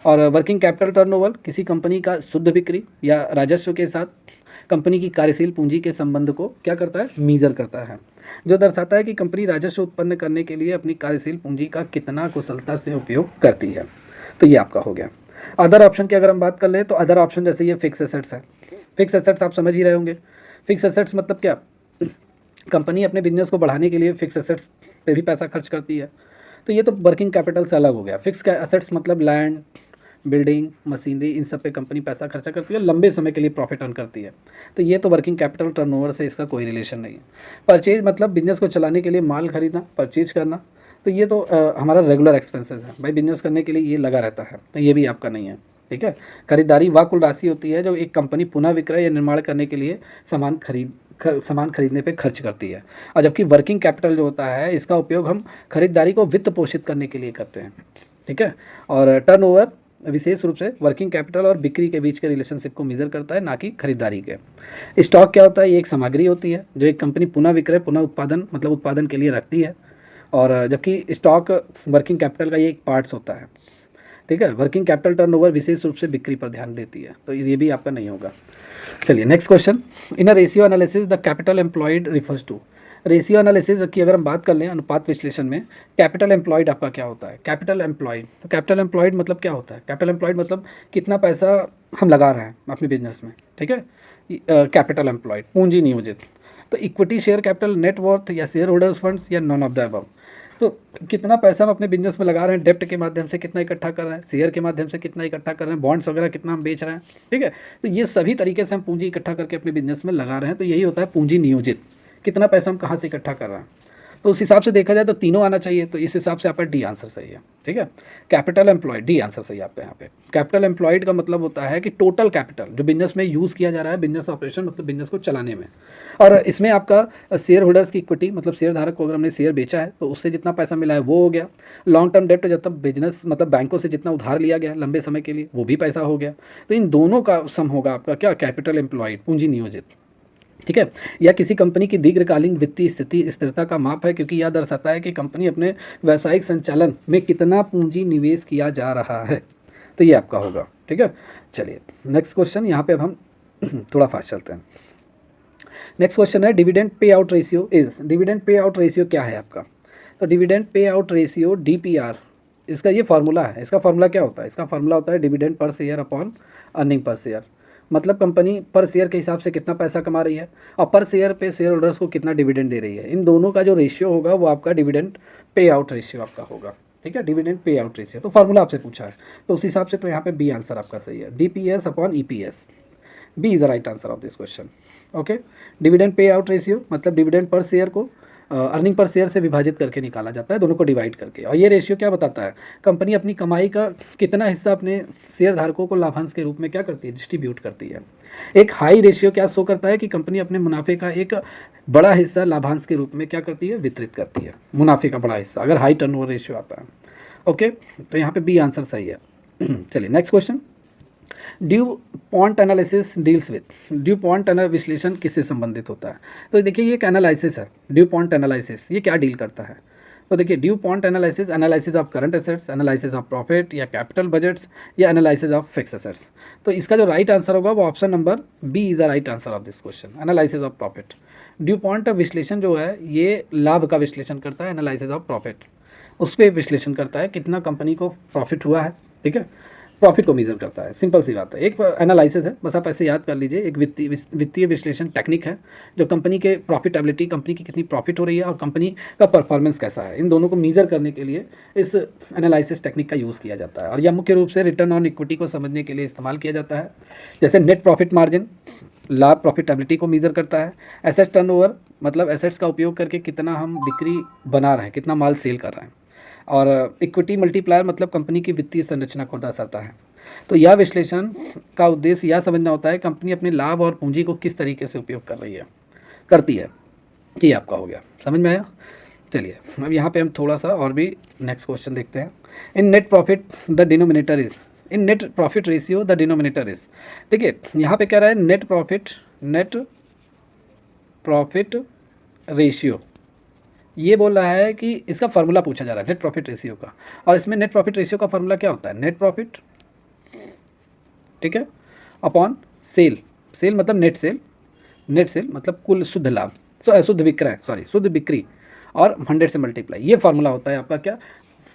और वर्किंग कैपिटल टर्नओवर किसी कंपनी का शुद्ध बिक्री या राजस्व के साथ कंपनी की कार्यशील पूंजी के संबंध को क्या करता है, मीज़र करता है, जो दर्शाता है कि कंपनी राजस्व उत्पन्न करने के लिए अपनी कार्यशील पूंजी का कितना कुशलता से उपयोग करती है। तो ये आपका हो गया। अदर ऑप्शन की अगर हम बात कर लें तो अदर ऑप्शन जैसे ये फिक्स एसेट्स है। फिक्स एसेट्स आप समझ ही रहे होंगे। फिक्स एसेट्स मतलब क्या, कंपनी अपने बिजनेस को बढ़ाने के लिए फिक्स एसेट्स पे भी पैसा खर्च करती है। तो ये तो वर्किंग कैपिटल से अलग हो गया। फिक्स एसेट्स मतलब लैंड, बिल्डिंग, मशीनरी, इन सब पे कंपनी पैसा खर्चा करती है, लंबे समय के लिए प्रॉफिट अर्न करती है। तो ये तो वर्किंग कैपिटल टर्नओवर से इसका कोई रिलेशन नहीं है। परचेज मतलब बिजनेस को चलाने के लिए माल खरीदना, परचेज करना, तो ये तो हमारा रेगुलर एक्सपेंसेस है भाई, बिजनेस करने के लिए ये लगा रहता है, तो ये भी आपका नहीं है, ठीक है। खरीदारी वह कुल राशि होती है जो एक कंपनी पुनः विक्रय या निर्माण करने के लिए सामान खरीदने पे खर्च करती है। और जबकि वर्किंग कैपिटल जो होता है इसका उपयोग हम खरीदारी को वित्त पोषित करने के लिए करते हैं, ठीक है। और टर्नओवर विशेष रूप से वर्किंग कैपिटल और बिक्री के बीच के रिलेशनशिप को मेजर करता है, ना कि खरीदारी के। स्टॉक क्या होता है, ये एक सामग्री होती है जो एक कंपनी पुनः विक्रय, पुनः उत्पादन मतलब उत्पादन के लिए रखती है। और जबकि स्टॉक वर्किंग कैपिटल का ये एक पार्ट्स होता है, ठीक है। वर्किंग कैपिटल टर्नओवर विशेष रूप से बिक्री पर ध्यान देती है, तो ये भी आपका नहीं होगा। चलिए next question. In a ratio analysis the capital employed refers to. Ratio analysis की अगर हम बात कर लें, अनुपात विश्लेषण में कैपिटल एम्प्लॉयड आपका क्या होता है, कैपिटल एम्प्लॉयड। तो कैपिटल एम्प्लॉयड मतलब क्या होता है, कैपिटल एम्प्लॉयड मतलब कितना पैसा हम लगा रहे हैं अपने बिजनेस में, ठीक है। कैपिटल एम्प्लॉयड पूंजी नियोजित। तो equity share capital, net worth या शेयर होल्डर्स फंड्स या नॉन ऑफ द अबव। तो कितना पैसा हम अपने बिजनेस में लगा रहे हैं, डेप्ट के माध्यम से कितना इकट्ठा कर रहे हैं, शेयर के माध्यम से कितना इकट्ठा कर रहे हैं, बॉन्ड्स वगैरह कितना हम बेच रहे हैं, ठीक है। तो ये सभी तरीके से हम पूंजी इकट्ठा करके अपने बिजनेस में लगा रहे हैं, तो यही होता है पूंजी नियोजित। कितना पैसा हम कहाँ से इकट्ठा कर रहे हैं, तो उस हिसाब से देखा जाए तो तीनों आना चाहिए। तो इस हिसाब से आपका डी आंसर सही है, ठीक है। कैपिटल एम्प्लॉयड, डी आंसर सही है आपका यहाँ पे। कैपिटल एम्प्लॉयड का मतलब होता है कि टोटल कैपिटल जो बिजनेस में यूज़ किया जा रहा है, बिजनेस ऑपरेशन मतलब बिजनेस को चलाने में। और इसमें आपका शेयर होल्डर्स की इक्विटी मतलब शेयर धारक को अगर हमने शेयर बेचा है तो उससे जितना पैसा मिला है वो हो गया। लॉन्ग टर्म डेप्ट जब तक बिजनेस मतलब बैंकों से जितना उधार लिया गया लंबे समय के लिए, वो भी पैसा हो गया। तो इन दोनों का सम होगा आपका क्या, कैपिटल एम्प्लॉयड, पूंजी नियोजित, ठीक है। यह किसी कंपनी की दीर्घकालीन वित्तीय स्थिति स्थिरता का माप है, क्योंकि यह दर्शाता है कि कंपनी अपने व्यावसायिक संचालन में कितना पूंजी निवेश किया जा रहा है। तो ये आपका होगा, ठीक है। चलिए नेक्स्ट क्वेश्चन, यहाँ पे अब हम थोड़ा फास्ट चलते हैं। नेक्स्ट क्वेश्चन है dividend pay out ratio is. Dividend pay out ratio क्या है आपका, तो dividend pay out ratio DPR, इसका ये फार्मूला है। इसका फार्मूला क्या होता है, इसका फार्मूला होता है dividend per share upon earning per share. मतलब कंपनी पर शेयर के हिसाब से कितना पैसा कमा रही है और पर शेयर पे शेयर होल्डर्स को कितना डिविडेंड दे रही है। इन दोनों का जो रेशियो होगा वो आपका डिविडेंड पे आउट रेशियो आपका होगा, ठीक है। डिविडेंड पे आउट रेशियो तो फार्मूला आपसे पूछा है, तो उस हिसाब से तो यहाँ पे बी आंसर आपका सही है, DPS upon EPS। B is the right answer of this question, okay. Dividend pay out ratio मतलब डिविडेंड पर शेयर को अर्निंग पर शेयर से विभाजित करके निकाला जाता है, दोनों को डिवाइड करके। और ये रेशियो क्या बताता है, कंपनी अपनी कमाई का कितना हिस्सा अपने शेयर धारकों को लाभांश के रूप में क्या करती है, डिस्ट्रीब्यूट करती है। एक हाई रेशियो क्या शो करता है कि कंपनी अपने मुनाफे का एक बड़ा हिस्सा लाभांश के रूप में क्या करती है, वितरित करती है, मुनाफे का बड़ा हिस्सा, अगर हाई टर्नओवर रेशियो आता है, ओके। तो यहाँ पे बी आंसर सही है। चलिए next question, due Pont analysis deals with, due Pont विश्लेषण किससे संबंधित होता है? तो देखिए ये एक एनालिसिस है, ड्यू पॉइंट एनालिसिस ये क्या डील करता है? तो देखिए Du Pont analysis, analysis of current assets, analysis of profit या कैपिटल बजट्स या एनालिसिस ऑफ फिक्स एसेट्स। तो इसका जो राइट आंसर होगा वो option number B is the right answer of this question, analysis of profit. Du Pont विश्लेषण जो है ये लाभ का विश्लेषण करता है, एनालिसिस ऑफ प्रॉफिट उस पर विश्लेषण करता है कितना कंपनी को प्रॉफिट हुआ है, ठीक है, प्रॉफिट को मेजर करता है, सिंपल सी बात है। एक एनालिसिस है, बस आप ऐसे याद कर लीजिए, एक वित्तीय विश्लेषण टेक्निक है जो कंपनी के प्रॉफिटेबिलिटी, कंपनी की कितनी प्रॉफिट हो रही है और कंपनी का परफॉर्मेंस कैसा है, इन दोनों को मेजर करने के लिए इस एनालिसिस टेक्निक का यूज़ किया जाता है। और यह मुख्य रूप से रिटर्न ऑन इक्विटी को समझने के लिए इस्तेमाल किया जाता है। जैसे नेट प्रॉफिट मार्जिन लाभ प्रॉफिटेबिलिटी को मेजर करता है, एसेट टर्नओवर मतलब एसेट्स का उपयोग करके कितना हम बिक्री बना रहे हैं, कितना माल सेल कर रहे हैं, और इक्विटी मल्टीप्लायर मतलब कंपनी की वित्तीय संरचना को दर्शाता है। तो यह विश्लेषण का उद्देश्य यह समझना होता है कंपनी अपने लाभ और पूंजी को किस तरीके से उपयोग कर रही है, करती है। ये आपका हो गया, समझ में आया? चलिए अब यहाँ पे हम थोड़ा सा और भी नेक्स्ट क्वेश्चन देखते हैं। इन net profit the denominator is, in net profit ratio the denominator is. देखिए यहाँ पे कह रहा है नेट प्रॉफिट रेशियो, ये बोल रहा है कि इसका फार्मूला पूछा जा रहा है नेट प्रॉफिट रेशियो का। और इसमें नेट प्रॉफिट रेशियो का फार्मूला क्या होता है? नेट प्रॉफिट, ठीक है, अपॉन सेल, सेल मतलब नेट सेल, नेट सेल मतलब कुल शुद्ध लाभ, शुद्ध विक्रय, सॉरी शुद्ध बिक्री, और 100 से मल्टीप्लाई, ये फार्मूला होता है आपका क्या?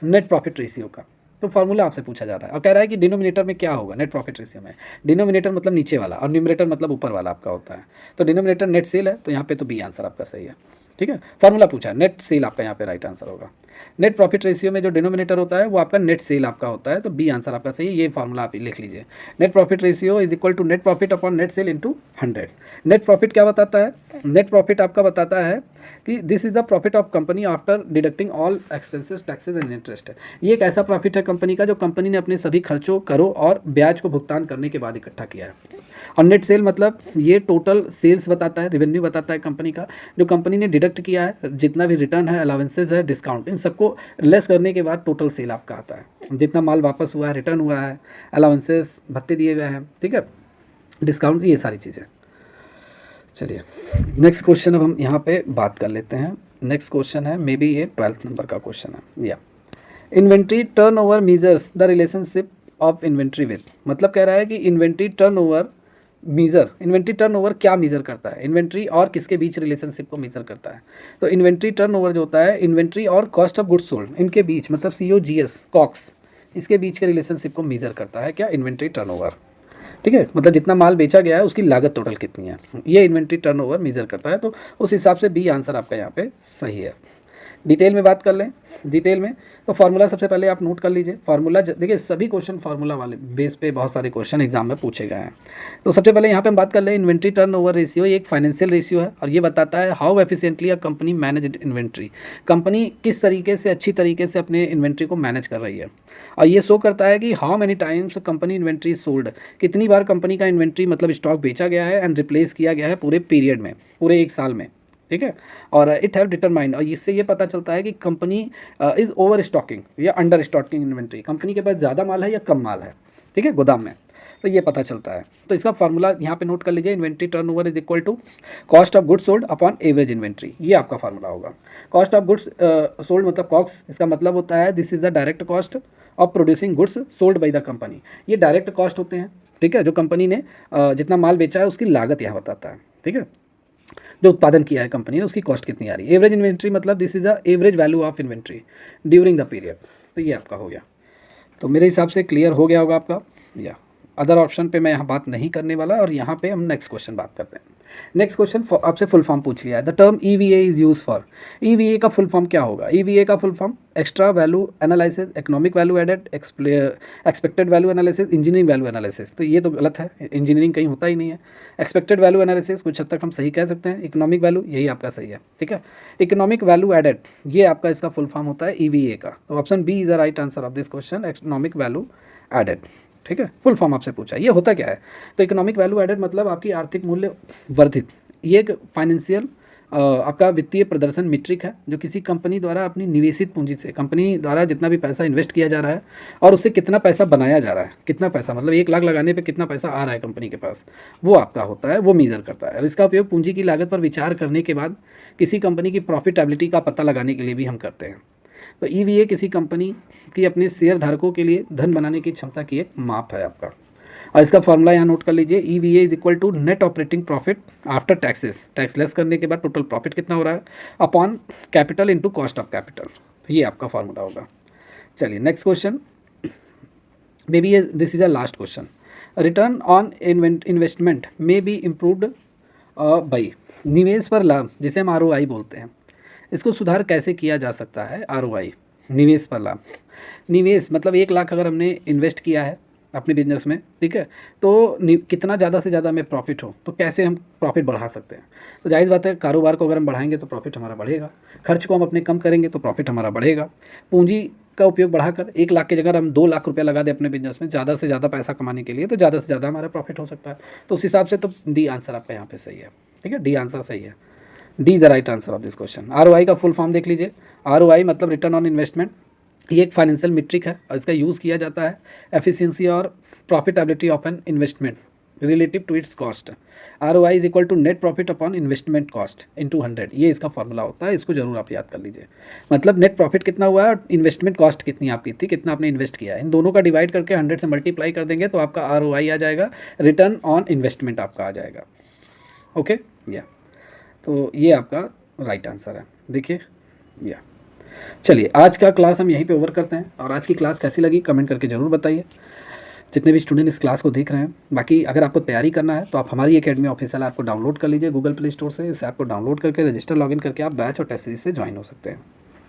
नेट प्रॉफिट रेशियो का। तो फार्मूला आपसे पूछा जा रहा है और कह रहा है कि डिनोमिनेटर में क्या होगा नेट प्रॉफिट रेशियो में। डिनोमिनेटर मतलब नीचे वाला और न्यूमरेटर मतलब ऊपर वाला आपका होता है। तो डिनोमिनेटर नेट सेल है, तो यहाँ पे तो बी आंसर आपका सही है, ठीक है। फार्मूला पूछा है, नेट सेल आपका यहाँ पे राइट आंसर होगा। नेट प्रॉफिट रेशियो में जो डिनोमिनेटर होता है वो आपका नेट सेल आपका होता है, तो बी आंसर आपका सही है। ये फार्मूला आप लिख लीजिए, net profit ratio is equal to net profit upon net sale into 100। Net profit क्या बताता है? नेट प्रॉफिट आपका बताता है कि this is the profit of company after deducting all expenses taxes and interest. ये एक ऐसा प्रॉफिट है कंपनी का जो कंपनी ने अपने सभी खर्चों, करों और ब्याज को भुगतान करने के बाद इकट्ठा किया है। और नेट सेल मतलब ये टोटल सेल्स बताता है, रेवेन्यू बताता है कंपनी का, जो कंपनी ने डिडक्ट किया है, जितना भी रिटर्न है, अलाउंसेस है, डिस्काउंट, इन सबको लेस करने के बाद टोटल सेल आपका आता है। जितना माल वापस हुआ है, रिटर्न हुआ है, अलाउंसेस भत्ते दिए गए हैं, ठीक है, डिस्काउंट, ये सारी चीज़ें। चलिए नेक्स्ट क्वेश्चन अब हम यहाँ पे बात कर लेते हैं। नेक्स्ट क्वेश्चन है, मे बी ये 12th नंबर का क्वेश्चन है। या inventory turn over measures the relationship of inventory with, मतलब कह रहा है कि inventory turn over measure, inventory turnover क्या मीज़र करता है? इन्वेंट्री और किसके बीच रिलेशनशिप को मीज़र करता है? तो इन्वेंट्री टर्नओवर जो होता है इन्वेंट्री और कॉस्ट ऑफ गुड्स सोल्ड, इनके बीच मतलब COGS कॉक्स, इसके बीच के रिलेशनशिप को मीज़र करता है क्या? इन्वेंट्री टर्नओवर, ठीक है, मतलब जितना माल बेचा गया है उसकी लागत टोटल कितनी है, ये इन्वेंट्री टर्नओवर मीज़र करता है। तो उस हिसाब से बी आंसर आपका यहाँ पे सही है। डिटेल में बात कर लें, डिटेल में तो फार्मूला सबसे पहले आप नोट कर लीजिए। फार्मूला देखिए सभी क्वेश्चन फार्मूला वाले बेस पे बहुत सारे क्वेश्चन एग्जाम में पूछे गए हैं। तो सबसे पहले यहाँ पे हम बात कर लें, इन्वेंट्री टर्नओवर रेशियो एक फाइनेंशियल रेशियो है और ये बताता है how efficiently a company manage inventory, company किस तरीके से अच्छी तरीके से अपने इन्वेंट्री को मैनेज कर रही है। और ये शो करता है कि how many times company inventory sold, कितनी बार कंपनी का इन्वेंट्री मतलब स्टॉक बेचा गया है एंड रिप्लेस किया गया है पूरे पीरियड में, पूरे एक साल में, ठीक है। और इट हैव डिटरमाइंड, और इससे ये पता चलता है कि कंपनी इज़ ओवर स्टॉकिंग या अंडर स्टॉकिंग इन्वेंट्री, कंपनी के पास ज़्यादा माल है या कम माल है, ठीक है, गोदाम में, तो ये पता चलता है। तो इसका फार्मूला यहाँ पे नोट कर लीजिए, inventory turnover is equal to cost of goods sold upon average inventory, ये आपका फार्मूला होगा। कॉस्ट ऑफ गुड्स सोल्ड मतलब कॉक्स, इसका मतलब होता है this is the direct cost of producing goods sold by the company, ये डायरेक्ट कॉस्ट होते हैं, ठीक है, जो कंपनी ने जितना माल बेचा है उसकी लागत यहाँ बताता है, ठीक है, जो उत्पादन किया है कंपनी ने उसकी कॉस्ट कितनी आ रही है। एवरेज इन्वेंट्री मतलब this is a average value of inventory during the period, तो ये आपका हो गया। तो मेरे हिसाब से क्लियर हो गया होगा आपका। या अदर ऑप्शन पे मैं यहाँ बात नहीं करने वाला, और यहाँ पे हम नेक्स्ट क्वेश्चन बात करते हैं। नेक्स्ट क्वेश्चन आपसे फुल फॉर्म पूछ लिया है, the term EVA is use for, EVA का फुल फॉर्म क्या होगा? EVA का full form extra value analysis, economic value added, expected value analysis, engineering value analysis, तो ये तो गलत है, इंजीनियरिंग कहीं होता ही नहीं है। एक्सपेक्टेड वैल्यू एनालिसिस कुछ हद तक हम सही कह सकते हैं, इकोनॉमिक वैल्यू यही आपका सही है, ठीक है। इकोनॉमिक वैल्यू एडेड ये आपका इसका फुल फॉर्म होता है EVA का, तो option B is the right answer of this question, economic value added, ठीक है। फुल फॉर्म आपसे पूछा, ये होता क्या है? तो इकोनॉमिक वैल्यू एडेड मतलब आपकी आर्थिक मूल्य वर्धित, ये एक फाइनेंशियल आपका वित्तीय प्रदर्शन मीट्रिक है, जो किसी कंपनी द्वारा अपनी निवेशित पूंजी से, कंपनी द्वारा जितना भी पैसा इन्वेस्ट किया जा रहा है और उससे कितना पैसा बनाया जा रहा है, कितना पैसा मतलब 1 लाख लगाने पे कितना पैसा आ रहा है कंपनी के पास, वो आपका होता है, वो मीज़र करता है। और इसका उपयोग पूंजी की लागत पर विचार करने के बाद किसी कंपनी की प्रॉफिटेबिलिटी का पता लगाने के लिए भी हम करते हैं। तो ईवीए किसी कंपनी की अपने शेयर धारकों के लिए धन बनाने की क्षमता की एक माप है आपका। और इसका फॉर्मूला यहाँ नोट कर लीजिए, EVA is equal to net operating profit after taxes, tax less करने के बाद टोटल प्रॉफिट कितना हो रहा है, upon capital into cost of capital. ये आपका फॉर्मूला होगा। चलिए next question, may be this is a last question. Return on investment may be improved by, निवेश पर लाभ जिसे हम आरओआई बोलते हैं, इसको सुधार कैसे किया जा सकता है। आरओआई निवेश पर लाभ, निवेश मतलब 1 लाख अगर हमने इन्वेस्ट किया है अपने बिजनेस में, ठीक है, तो कितना ज़्यादा से ज़्यादा हमें प्रॉफिट हो, तो कैसे हम प्रॉफिट बढ़ा सकते हैं। तो जाहिर बात है कारोबार को अगर हम बढ़ाएंगे तो प्रॉफिट हमारा बढ़ेगा, खर्च को हम अपने कम करेंगे तो प्रॉफिट हमारा बढ़ेगा। पूंजी का उपयोग बढ़ाकर 1 लाख की जगह हम 2 लाख रुपया लगा दें अपने बिजनेस में ज़्यादा से ज़्यादा पैसा कमाने के लिए, तो ज़्यादा से ज़्यादा हमारा प्रॉफिट हो सकता है। तो उस हिसाब से तो डी आंसर आपका यहाँ पे सही है, ठीक है, डी आंसर सही है, D the right answer of this question. ROI का फुल फॉर्म देख लीजिए, आरओआई मतलब रिटर्न ऑन इन्वेस्टमेंट, ये एक फाइनेंशियल मीट्रिक है और इसका यूज़ किया जाता है एफिशिएंसी और profitability of an investment relative to its cost. ROI is equal to net profit upon investment cost into 100, ये इसका फॉर्मूला होता है, इसको जरूर आप याद कर लीजिए। मतलब नेट प्रॉफिट कितना हुआ है और इन्वेस्टमेंट कॉस्ट कितनी आपकी थी, कितना आपने इन्वेस्ट किया है, इन दोनों का डिवाइड करके 100 से मल्टीप्लाई कर देंगे तो आपका आरओआई आ जाएगा, रिटर्न ऑन इन्वेस्टमेंट आपका आ जाएगा। ओके या, तो ये आपका राइट आंसर है, देखिए या। चलिए आज का क्लास हम यहीं पे ओवर करते हैं, और आज की क्लास कैसी लगी कमेंट करके ज़रूर बताइए, जितने भी स्टूडेंट इस क्लास को देख रहे हैं। बाकी अगर आपको तैयारी करना है तो आप हमारी एकेडमी ऑफिशियल ऐप को डाउनलोड कर लीजिए गूगल प्ले स्टोर से, इस ऐप को डाउनलोड करके रजिस्टर लॉगिन करके आप बैच और टेस्ट सीरीज से ज्वाइन हो सकते हैं।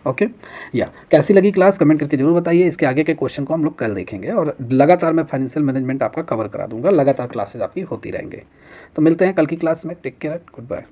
ओके या, कैसी लगी क्लास कमेंट करके जरूर बताइए। इसके आगे के क्वेश्चन को हम लोग कल देखेंगे, और लगातार मैं फाइनेंशियल मैनेजमेंट आपका कवर करा दूंगा, लगातार क्लासेज आपकी होती रहेंगे। तो मिलते हैं कल की क्लास में, टेक केयर, गुड बाय।